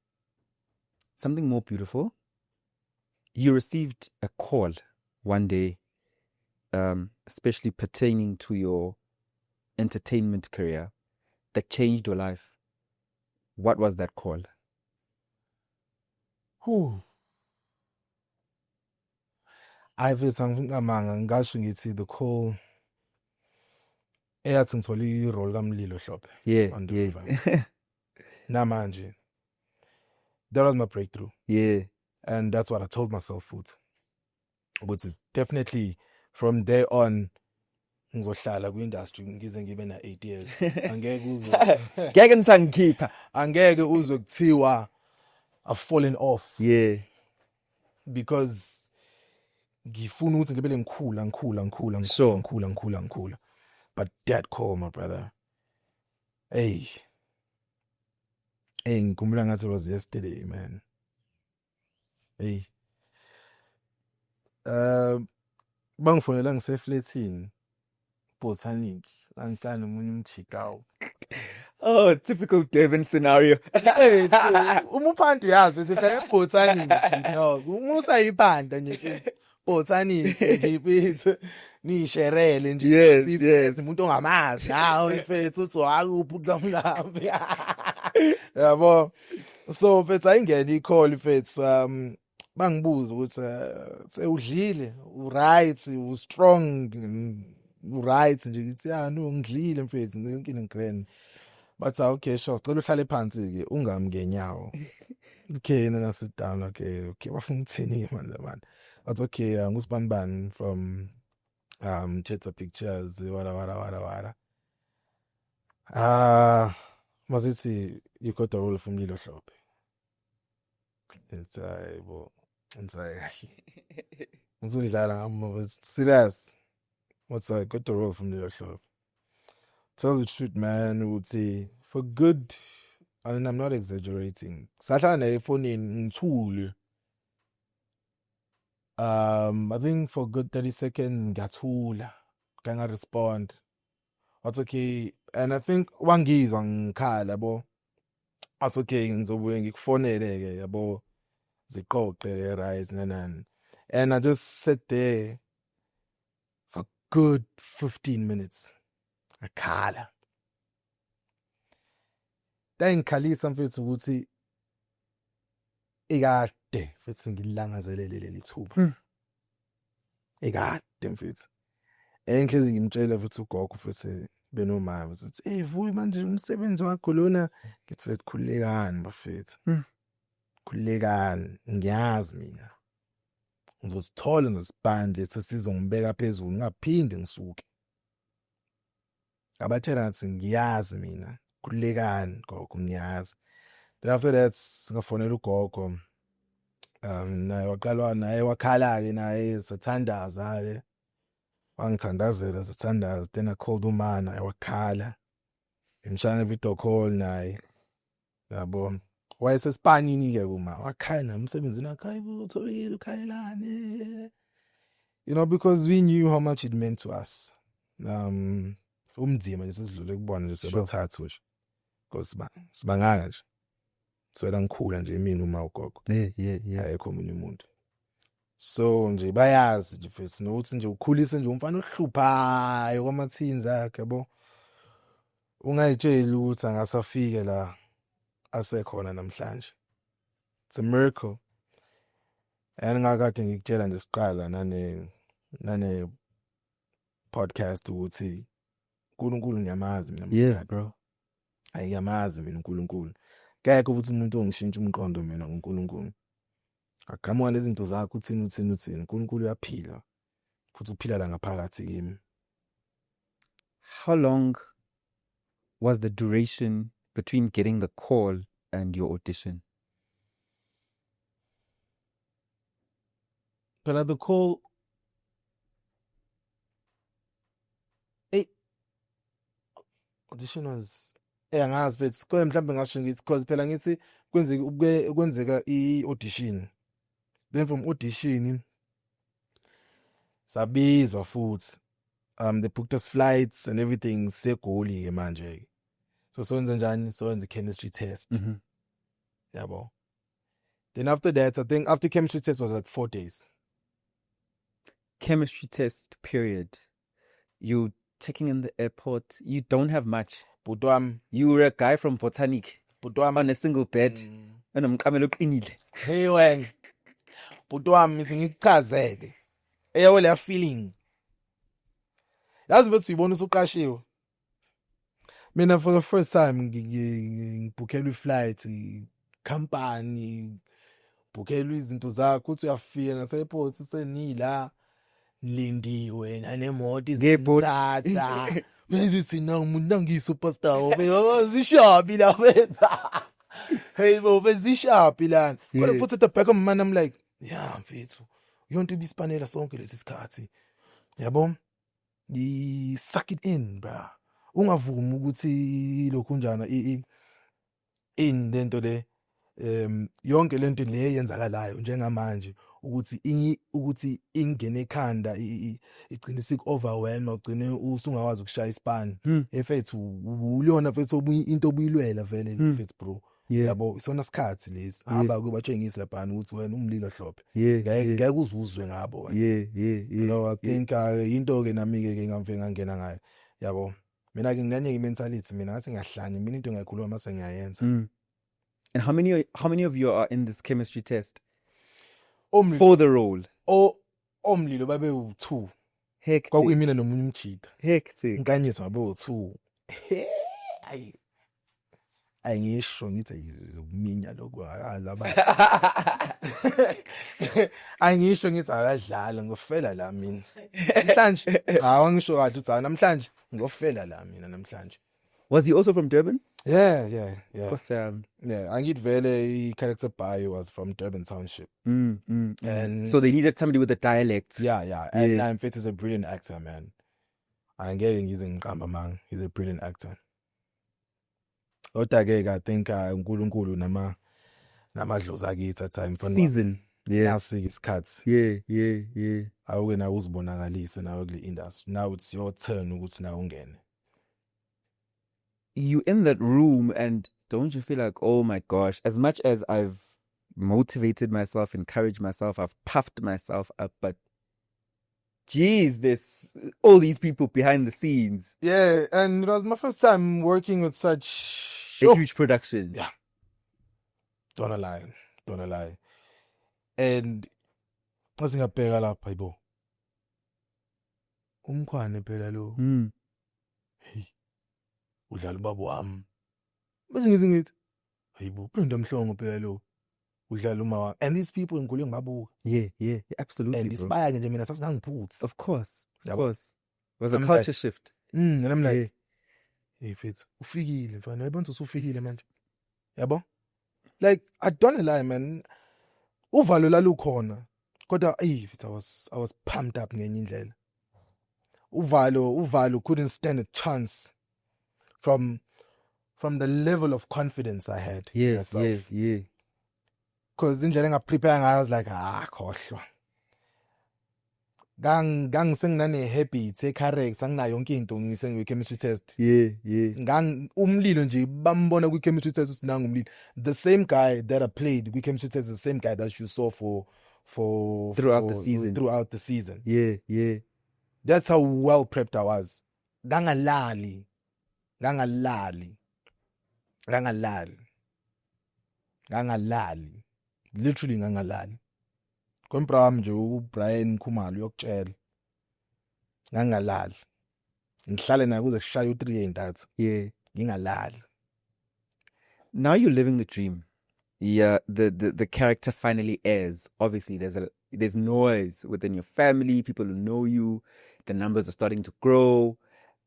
Something more beautiful. You received a call one day, especially pertaining to your entertainment career, that changed your life. What was that call? Mfethu angifunamanga ngasho ngithi the call eyathi ngithola i-role kaMlilo Hlophe. Yeah, on the yeah. Revival. Namanje. That was my breakthrough. Yeah. And that's what I told myself futhi. Ukuthi definitely from there on ngizohlala ku-industry ngize ngibe na 8 years. Angeke uzwe. Ngeke ngisangikhipha. Angeke uzwe kuthiwa I've fallen off. Yeah. Because ngifuna ukuthi ngibele ngikhula. Sure. But that call, my brother. Hey, ngikumbula ngathi it was yesterday, man. Hey. Bangifonela ngiseflatini. Botanic. Angihlala nomunye umchikawo. Oh, typical Devon scenario. Hey, so umuphantu yazi bese fela ebotanic. No, umusa iphanda nje. Botanic nje iphithe. Nisherele nje. Yes. Umuntu ongamazi. Hawo mfethu uthi wakuphi kamlambi. Yabo. So mfethu ayingena i-call mfethu bangibuza ukuthi sewudlile, uright, ustrong, uright nje ngithi no ngidlile mfethu yonke ingrand. But okay sure, sicela uhlale phansi ke ungamngenyawo. Okay, and then I sit down. Okay, wafuna ukuthini manje man. That's okay, ngusibani from Cheta Pictures, wara. Must it see you got a role from Mlilo Hlophe. It's I'm serious. What's I got the role from Mlilo Hlophe. Tell the truth, man, would say for good, and I'm not exaggerating. Sahlala phone ngithule. I think for good 30 seconds ngathula. Can I respond? That's okay. And I think wangizwa ngikhala yabo. That's okay, ngizobuye ngikufonele ke yabo. Ziqoqe right nanani. And I just sat there for good 15 minutes. Akhala. Ngikhalisa mfethu ukuthi ikade futhi ngilangazelele leli thuba. Ikade mfethu. Engihlezi ngimtshela futhi ugogo futhi benomama ukuthi hey vuyi manje umsebenzi wakho lona ngithi futhi khulekani bafethu. Khulekani ngiyazi mina. Ngizosithola nosibande sesizongibeka phezulu ngaphinde ngisuke. Abatshela ngathi ngiyazi mina. Khulekani gogo ngiyazi. Then after that ngafonela ugogo. Naye waqalwa naye wakhala ke naye sathandaza ke. Wangithandazela sathandaza. Then I called umana wakhala. Ngimshaya video call naye. Yabo. Wayesespanini ke kuma. Wakhala umsebenzini wakhe utholile ukhalelane. You know, because we knew how much it meant to us. Umdzima nje sesidlule kubona nje sobathathu nje. Because sibanganga nje. Swela ngikhula nje mina uma ugogo. Yeah. Ayekho umunye umuntu. So nje bayazi nje futhi nokuthi nje ukhulise nje umfana ohluphayo kwamathinza akhe yabo. Ungayitsheli ukuthi angasafike la asekhona namhlanje. It's a miracle. And ngakade ngikutshela nje siqala nane podcast ukuthi uNkulunkulu ngiyamazi mina. Yeah, bro. Ayiyamazi mina uNkulunkulu. Kekho ukuthi umuntu ongishintsha umqondo mina ngoNkulunkulu. Akamuka lezinto zakho uthini. uNkulunkulu uyaphila. Futhi uphila la ngaphakathi kimi. How long was the duration between getting the call and your audition? But at the call, audition was angazi mfethu kodwa mhlambe ngasho ngithi because phela ngithi kwenzeka i-audition. Then from audition sabizwa futhi They booked us flights and everything. Segoli manje. So wenze njani? So wenze chemistry test. Mhm. Yabo. Then after that, I think after chemistry test was like 4 days. Chemistry test period. You checking in the airport. You don't have much. Butwam, You were a guy from Botanic on a single bed. Enomqamelo oqinile. hey wang. Butwam ngikuchazele. Eyawo le feeling. Yazi bethi uyibona usuqashiwe. Mina for the first time ngibukela iflight, company, bukela izinto zakho uthi uyafika nase-airport senila lindiwe nanemoto izithatha. Bese sina umuntu angiyisuperstar bezishapi la beza. Hey bo bezishapi lana. Kodwa futhi at the back of my mind I'm like, yeah mfethu. Yonke ibisipanela sonke lesi sikhathi. Yabo? Suck it in, bra. Ungavumi ukuthi lokhu njana in lento le yonke lento le yenzakalayo njengamanje ukuthi ingene ekhanda igcine sik-overwhelm ugcine usungawazi ukushaya ispan efethu ulona fethu into obuyilwela vele fethu bro. Yabo isona sikhathi lesi hamba kubatshengisa lapha ukuthi wena umlilo hlophe ngeke uzuzwe ngabo. No, I think into ke nami ke ngamve ngangena ngayo. Yabo mina ke nginanye imentality mina ngathi ngiyahlanya mina into engayikhuluma mase ngiyayenza. And how many of you are in this chemistry test For the role? Omlilo babe u2. Hectic. Kwakuyimina nomunye umchita. Hectic. Nkanyiswa babe u2. Ayisho ngithi ukuminya lokho akazaba. Ayisho ngithi akadlala ngofela la mina. Namhlanje awangisho kahle uthi namhlanje ngofela la mina namhlanje. Was he also from Durban? Yeah. Awesome. Yeah, Angit Vele character bio was from Durban Township. And so they needed somebody with a dialect. Yeah. And Mfethu is a brilliant actor, man. I'm getting using Kamba man. He's a brilliant actor. Otagega, I think uNkulunkulu namadlozi akithi at time for season. Yeah. Nasi isikhathi. Yeah. Awuke na uzibonakalise nawe kule industry. Now it's your turn ukuthi na ungene. You in that room and don't you feel like, oh my gosh, as much as I've motivated myself, encouraged myself, I've puffed myself up, but geez, there's all these people behind the scenes. Yeah, and it was my first time working with such a huge production. Yeah. Don't lie. And ngiyabheka lapha yibo. Umkhwane phela lo. Hey. Udlala ubaba wami. Bese ngithi hayibo, Brenda Mhlongo phela lo. Udlala uma wami. And these people ngikule ngibabuka. Yeah, absolutely. And inspire nje mina sasingangiphuthi. Of course. It was a culture shift. And I'm like, hey Fitz, ufikile mfana, yabona usufikile manje. Yabo? Like I don't lie, man. Uvalo lalukhona. Kodwa Fitz, I was pumped up ngenye indlela. Uvalo couldn't stand a chance from the level of confidence I had. Yeah. Because indlela engaprepare ngayo I was like, khohlwa. Ngangisenginane habits e-correct anginayo yonke into ngisengiwe chemistry test. Yeah. Umlilo nje bambona kwi chemistry test uthi nanga umlilo. The same guy that I played kwi chemistry test is the same guy that you saw for throughout the season. Yeah. That's how well prepped I was. Gangalali. Literally gangalali. Kompram nje uBrian Khumalo yokutshela. Ngangalali. Ngihlale naye kuze kushaya u3 endathu. Yeah. Ngingalali. Now you're living the dream. Yeah, the character finally airs. Obviously there's noise within your family, people who know you, the numbers are starting to grow.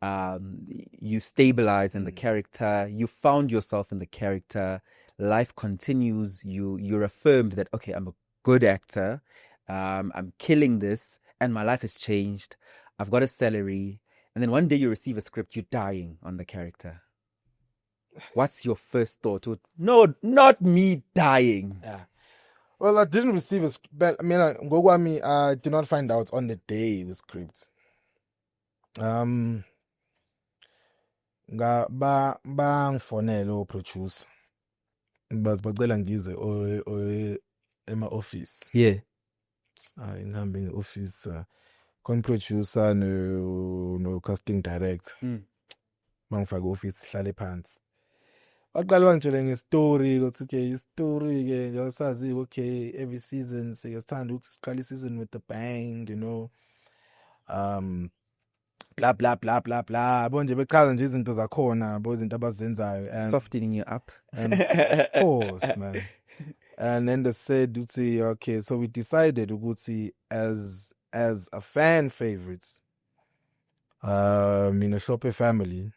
You stabilize in the character, you found yourself in the character, life continues, you're affirmed that okay, I'm a good actor, I'm killing this, and my life has changed, I've got a salary, and then one day you receive a script, you're dying on the character. What's your first thought? No, not me dying. Yeah. Well, I didn't receive a script. I mean, I did not find out on the day it was script. Bangifonela o-producer bacela ngize ema-office. Yeah. Ngihambe nge-office khona producer no casting director. Bangifaka e-office sihlale phansi. Baqala bangitshela ngestory ukuthi okay istory ke njengoba sazi okay every season siyasithanda ukuthi siqale season with the bang, you know. Blah blah blah blah blah. Bonje bechaza nje izinto zakhona, yabo izinto abazenzayo and Softening you up. and of course man. And then they said uthi okay so we decided ukuthi as a fan favorites mina Hlophe family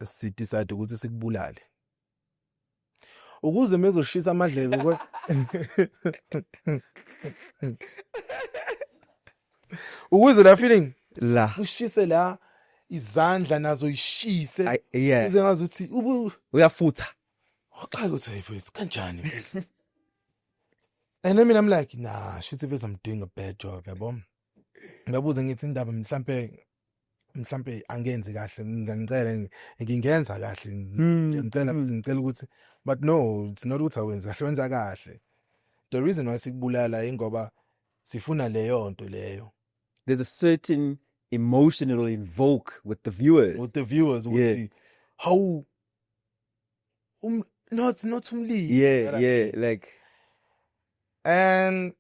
si decide ukuthi sikubulale ukuze mezoshisa amadlebe ukuze la feeling La. ushise la izandla nazo ishise Yeah. uze ngazuthi Uyafutha. waqala ukuthi hey boys kanjani mfethu. And then I'm like nah shoot if I'm doing a bad job yabo. Ngabuza ngithi indaba mhlambe angenzi kahle ngicela ngingenza kahle ngicela ukuthi but no it's not ukuthi awenza kahle wenza kahle. The reason why sikubulala ingoba sifuna leyo nto leyo. There's a certain emotion it will invoke with the viewers. With the viewers ukuthi how not umlilo. Yeah, like and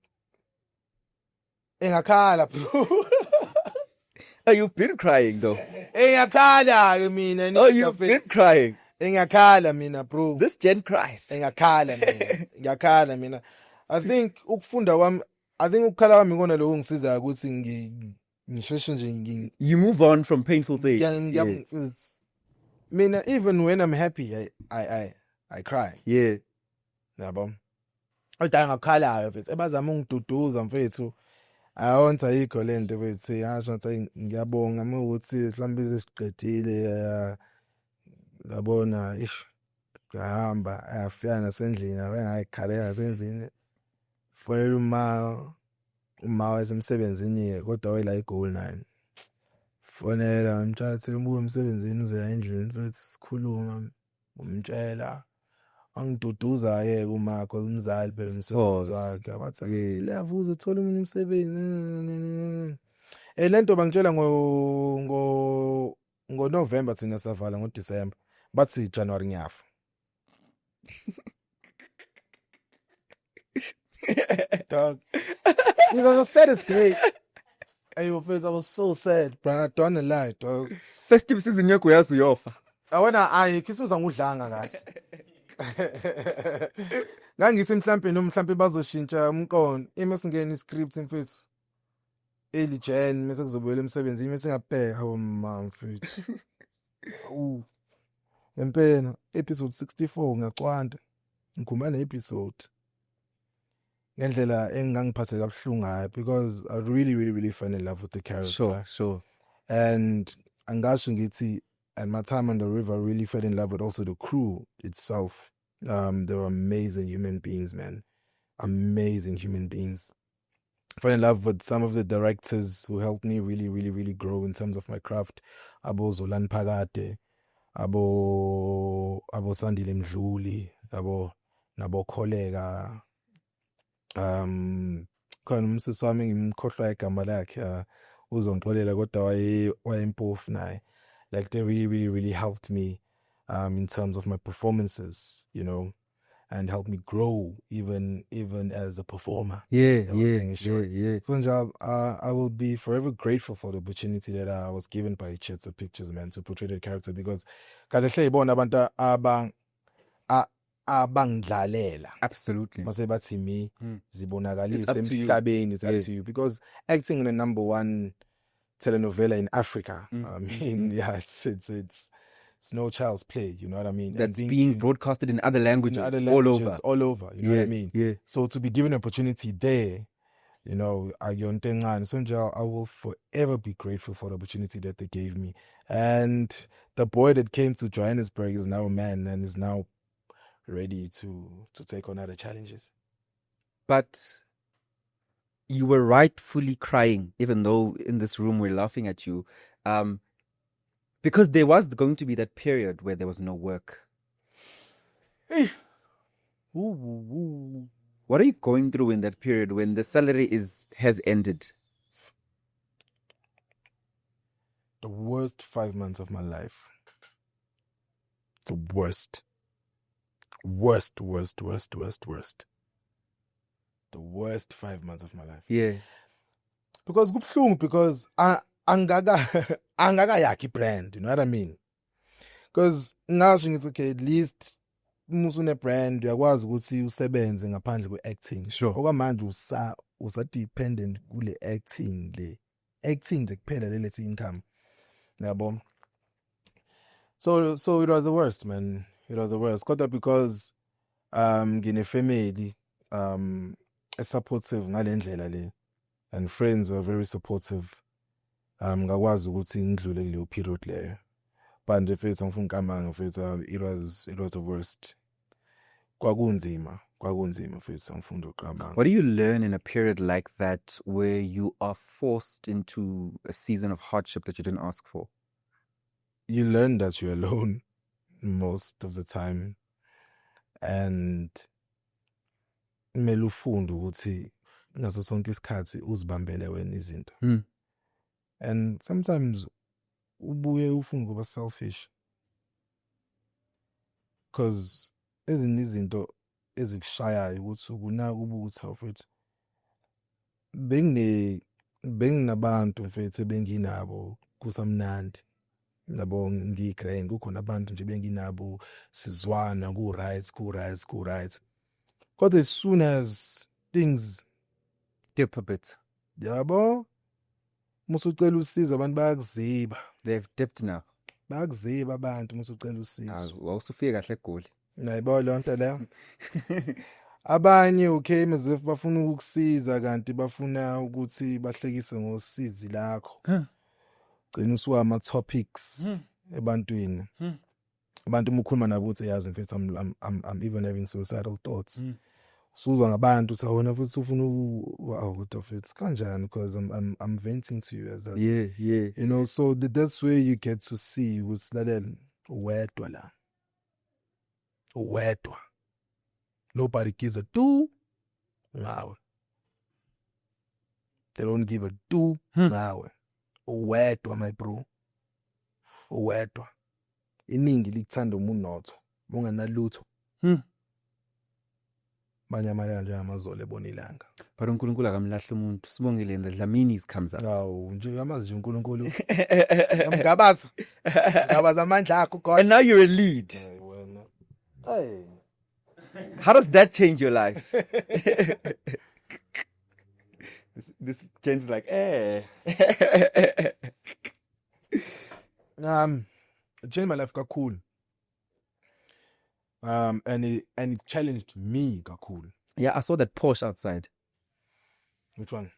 engakhala bro. oh, you've been crying though. Engakhala mina. Oh, you've been crying. Engakhala mina bro. This gen cries. Engakhala mina. Ngiyakhala mina. I think ukufunda kwami ukukhala kwami ngona lo ngisiza ukuthi ngisheshe nje you move on from painful things. Mina even when I'm happy I cry. Yeah. Yabo. Kodwa ngakhalayo mfethu ebazama ungiduduza mfethu. Ayonza ikho lento mfethu yasho ngathi ngiyabonga ukuthi mhlawumbe siqedile yabona ish ngahamba ayafika nasendlini abengayikhalela nasendlini fonela uma wasemsebenzini kodwa wayela igoal 9 fonela ngimthathe ngibuye emsebenzini uze la endlini mfethu sikhuluma umtshela angiduduza yeke umakho umzali phela umsebenzi wakhe abathi leyavuza uthola umunye umsebenzi lento bangitshela ngo November thina savala ngo December bathi January ngiyafa. Dog. It was the saddest day. I was so sad, bro. I don't lie, dog. Festive season yakho yazi uyofa. Awona Christmas angudlanga kahle. Ngangithi mhlambe bazoshintsha umqondo emasingena iscript mfethu. Early Jan mase kuzobuyela emsebenzini mase ngabheka hawo mfethu. Ngempela episode 64 ngiyacwanda. Ngikhumba ne episode. Ngendlela engangiphathe kabuhlungu ngayo because I really fell in love with the character. Sure. And angasho ngithi at my time on the river I really fell in love with also the crew itself. They were amazing human beings, man. Amazing human beings. Fell in love with some of the directors who helped me really grow in terms of my craft. Abo Zolan Pagate, abo Sandile Mdluli, nabo Kolega. Khona umsisi wami ngimkhohlwa igama lakhe uzongixolela kodwa wayempofu naye. Like they really helped me in terms of my performances, you know, and helped me grow even as a performer. Yeah. So I will be forever grateful for the opportunity that I was given by Chetsa Pictures, man, to portray the character because kahle ibona abantu abangidlalela. Absolutely. Mase bathi mi zibonakalise It's up to you. emhlabeni, it's up to you because acting in the #1 telenovela in Africa, I mean, yeah, it's no child's play, you know what I mean? That's being broadcasted in other languages, all over, you know what I mean? Yeah. So to be given an opportunity there, you know, I will forever be grateful for the opportunity that they gave me. And the boy that came to Johannesburg is now a man and is now ready to take on other challenges. But you were rightfully crying, even though in this room we're laughing at you, because there was going to be that period where there was no work. Ooh, ooh, ooh. What are you going through in that period when the salary has ended? The worst 5 months of my life. The worst. Worst. The worst 5 months of my life. Yeah. Because kubuhlungu, because angakayakhi brand, you know what I mean? Because ngasho ngithi okay, at least uma une brand uyakwazi ukuthi usebenze ngaphandle kwe-acting. Sure. Okwamanje usa dependent kule acting nje kuphela lethi income. Yabo. So it was the worst, man. It was the worst. Kodwa because ngine family supportive ngalendlela le, and friends were very supportive. Ngakwazi ukuthi ngidlule kuleyo period leyo. But mfethu ngifuna ukamanga mfethu, it was the worst. Kwakunzima mfethu ngifuna ukamanga. What do you learn in a period like that where you are forced into a season of hardship that you didn't ask for? You learn that you're alone most of the time, and kumele ufunde ukuthi ngaso sonke isikhathi uzibambele wena izinto. And sometimes ubuye ufuna ukuba selfish, because ezinye izinto ezikushayayo ukuthi ukunaka ubuthi mfethu benginabantu mfethu ebenginabo kusamnandi. Yabo ngiyigrain kukhona abantu nje benginabo sizwana ku right. But as soon as things Dip a bit. yabo musucela usizo abantu bayakuziba. They've dipped now. Bayakuziba abantu musucela usizo. Awusufike kahle eGoli. Nayibo lonto leyo. Abanye okay mezif bafuna ukukusiza kanti bafuna ukuthi bahlekise ngosizi lakho. Gcina usuka ama topics ebantwini. Abantu umukhuluma nabo uthi yazi mfethu I'm even having suicidal thoughts. Usuzwa ngabantu sawona futhi ufuna ukuthi mfethu kanjani, because I'm venting to you as Yeah. you know, so that's where you get to see usilalela wedwa la. Wedwa. Nobody gives a do ngawe. They don't give a do ngawe. Wedwa my bro. Wedwa. Iningi likuthanda umunotho, unganalutho. Banyamala nje amazolo ebonilanga. But uNkulunkulu akamlahle umuntu. Sibongile the Dlamini comes up. Awu nje amazi nje uNkulunkulu. Yamgabaza. Ngabaza amandla akho God. And now you're a lead. Hey. How does that change your life? This change is like, It changed my life kakhulu. And it challenged me kakhulu. Yeah, I saw that Porsche outside. Which one?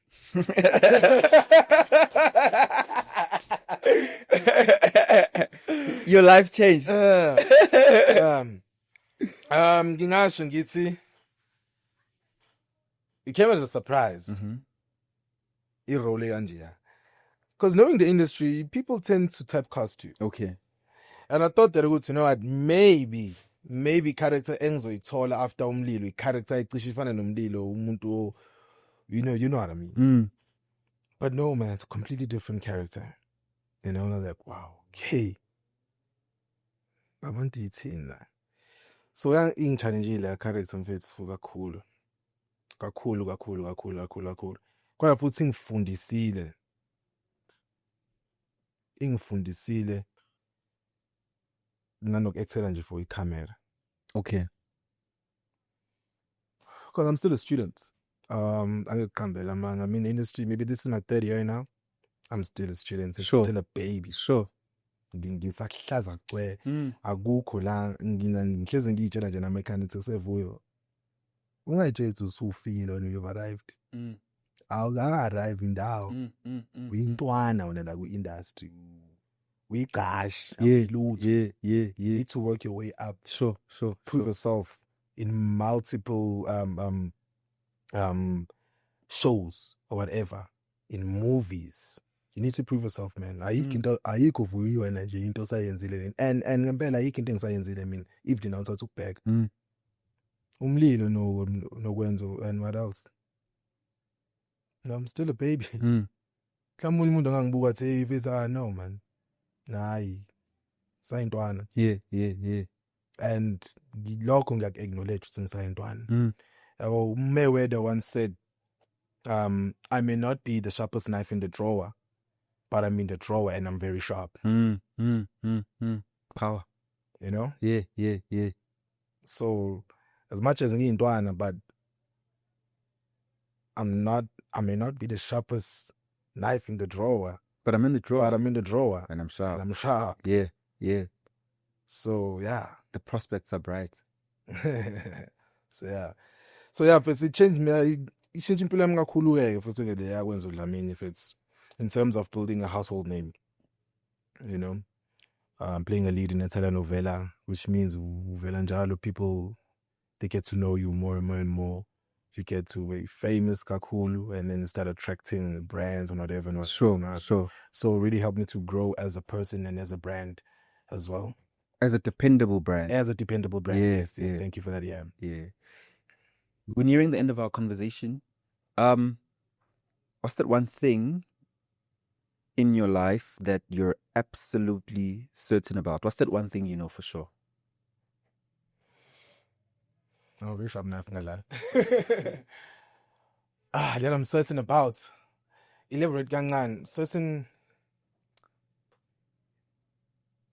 Your life changed. Ngingasho ngithi it came as a surprise. Irole kanje. Because knowing the industry, people tend to typecast you. Okay. And I thought that it would, you know what, maybe character engizoyithola after umlilo, character icishe ifana nomlilo, umuntu, you know what I mean. But no, man, it's a completely different character. You know, and I was like, wow, okay. I want to eat in that. So yang challenge la character mfethu kakhulu. Kodwa futhi ingifundisile nanokuactela nje for camera. Okay. Because I'm still a student. I'm in the industry. Maybe this is my third year now. I'm still a student. Sure. Still a baby. Sure. Ngisahlaza cwe akukho la ngihleze ngiyitshela nje na-mechanics esevuyo. Ungayitsheli ukuthi usufile when you've arrived. Awuka-arrive indawo. Uyintwana wena la ku-industry. Uyiqashi. Yeah. You need to work your way up. Sure. Prove yourself in multiple shows. or whatever in movies. You need to prove yourself, man. Ayikho vuyo wena nje into osayenzile. And ngempela ayikho into engisayenzile mina if dina uthatha ukubheka. Umlilo nokwenza and what else? No, I'm still a baby. Mhlawumbe umuntu angangibuka athi if it's no man. Nayi. Sayintwana. Yeah. And lokho ngiyak-acknowledge ukuthi ngisayintwana. Mayweather once said, I may not be the sharpest knife in the drawer, but I'm in the drawer and I'm very sharp. Power. You know? Yeah. So, as much as ngiyintwana, but I may not be the sharpest knife in the drawer. But I'm in the drawer. And I'm sharp. And I'm sharp. Yeah. So, yeah. The prospects are bright. So yeah, but it changed me. It changed impilo yami kakhulu futhi ke le yakwenza uDlamini if it's in terms of building a household name. You know, playing a lead in a telenovela, which means uvela njalo people they get to know you more and more. You get to be famous kakhulu, and then you start attracting brands and whatever. And Sure. So it really helped me to grow as a person and as a brand as well. As a dependable brand. Yes. Yes. Yeah. Thank you for that. Yeah. We're nearing the end of our conversation. What's that one thing in your life that you're absolutely certain about? What's that one thing you know for sure? Oh, wish I'm not gonna lie. That I'm certain about. Elaborate gangan. Certain.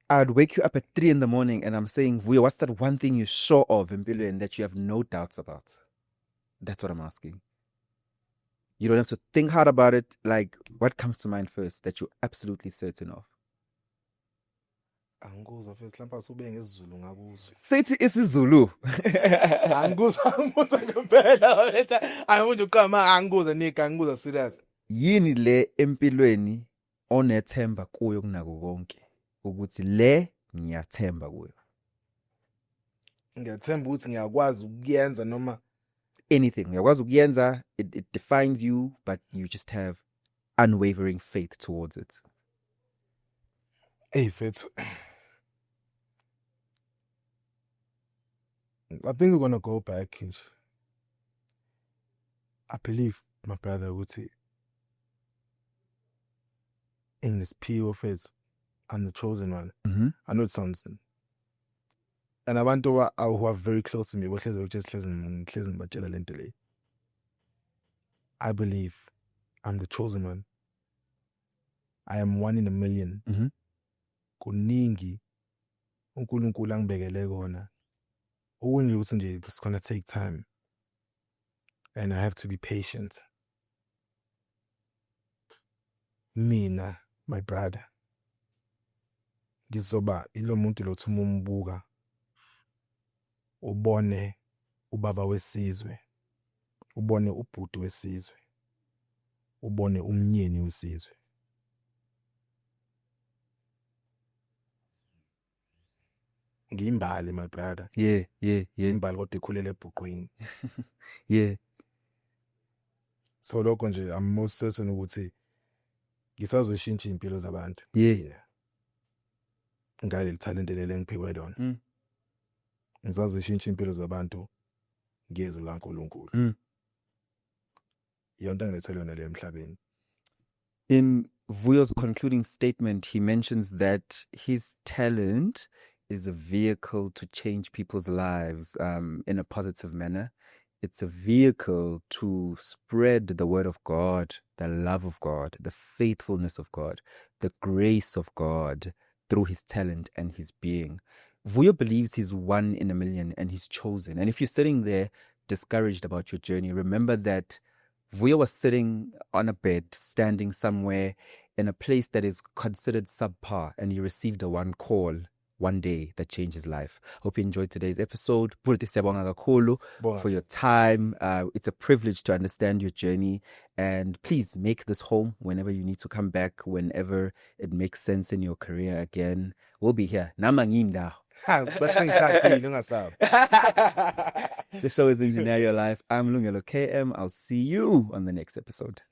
I'd wake you up at 3 a.m. and I'm saying, Vuyo, what's that one thing you're sure of in Mpilo and that you have no doubts about? That's what I'm asking. You don't have to think hard about it. Like, what comes to mind first that you're absolutely certain of? Say it is Zulu. Serious. Yini le empilweni onethemba kuyo kunako konke ukuthi le ngiyathemba kuyo. Ngiyathemba ukuthi ngiyakwazi ukuyenza noma anything. Uyakwazi ukuyenza, it defines you, but you just have unwavering faith towards it. Hey, Fethu. I think we're gonna go back. I believe my brother would say in this pure faith, I'm the chosen one. I know it sounds, and I want to who are very close to me. I believe I'm the chosen one. I am one in a million. Kuningi uNkulunkulu angibekele kona. It's gonna take time, and I have to be patient. Mina, my brother, ngizoba ilo muntu lo thuma umbuka ubone ubaba wesizwe, ubone ubhuti wesizwe, ubone umnyeni wesizwe. Ngimbali, my brother. Yeah. Imbali kodwa ikhulele ebhuqwini. Yeah. So lokho nje I'm most certain ukuthi ngisazoshintsha impilo zabantu. Yeah. Ngale talent lele ngiphiwe lona. Ngisazoshintsha impilo zabantu ngezwi laNkulunkulu. Yonke ngilethele yona le emhlabeni. In Vuyo's concluding statement, he mentions that his talent is a vehicle to change people's lives in a positive manner. It's a vehicle to spread the word of God, the love of God, the faithfulness of God, the grace of God through his talent and his being. Vuyo believes he's one in a million and he's chosen. And if you're sitting there discouraged about your journey, remember that Vuyo was sitting on a bed, standing somewhere in a place that is considered subpar, and he received a one call one day that changed his life. Hope you enjoyed today's episode. Purti siyabonga kakhulu for your time. It's a privilege to understand your journey, and please make this home whenever you need to come back, whenever it makes sense in your career again. We'll be here. Namanginda. The show is Engineer Your Life. I'm Lungelo KM. I'll see you on the next episode.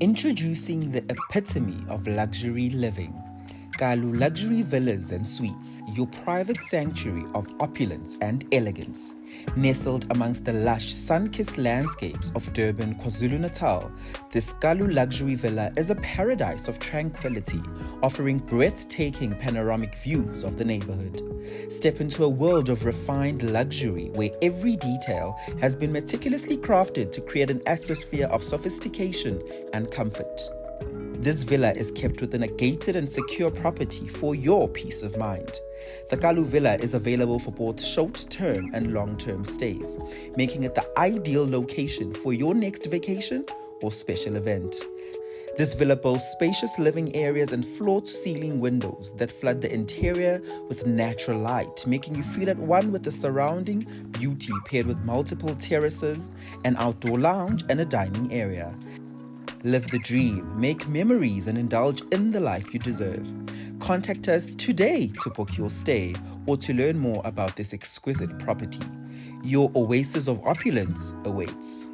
Introducing the epitome of luxury living. Kalu Luxury Villas and Suites, your private sanctuary of opulence and elegance. Nestled amongst the lush, sun-kissed landscapes of Durban, KwaZulu-Natal, this Kalu Luxury Villa is a paradise of tranquility, offering breathtaking panoramic views of the neighborhood. Step into a world of refined luxury where every detail has been meticulously crafted to create an atmosphere of sophistication and comfort. This villa is kept within a gated and secure property for your peace of mind. The Kalu Villa is available for both short-term and long-term stays, making it the ideal location for your next vacation or special event. This villa boasts spacious living areas and floor-to-ceiling windows that flood the interior with natural light, making you feel at one with the surrounding beauty, paired with multiple terraces, an outdoor lounge, and a dining area. Live the dream, make memories, and indulge in the life you deserve. Contact us today to book your stay or to learn more about this exquisite property. Your oasis of opulence awaits.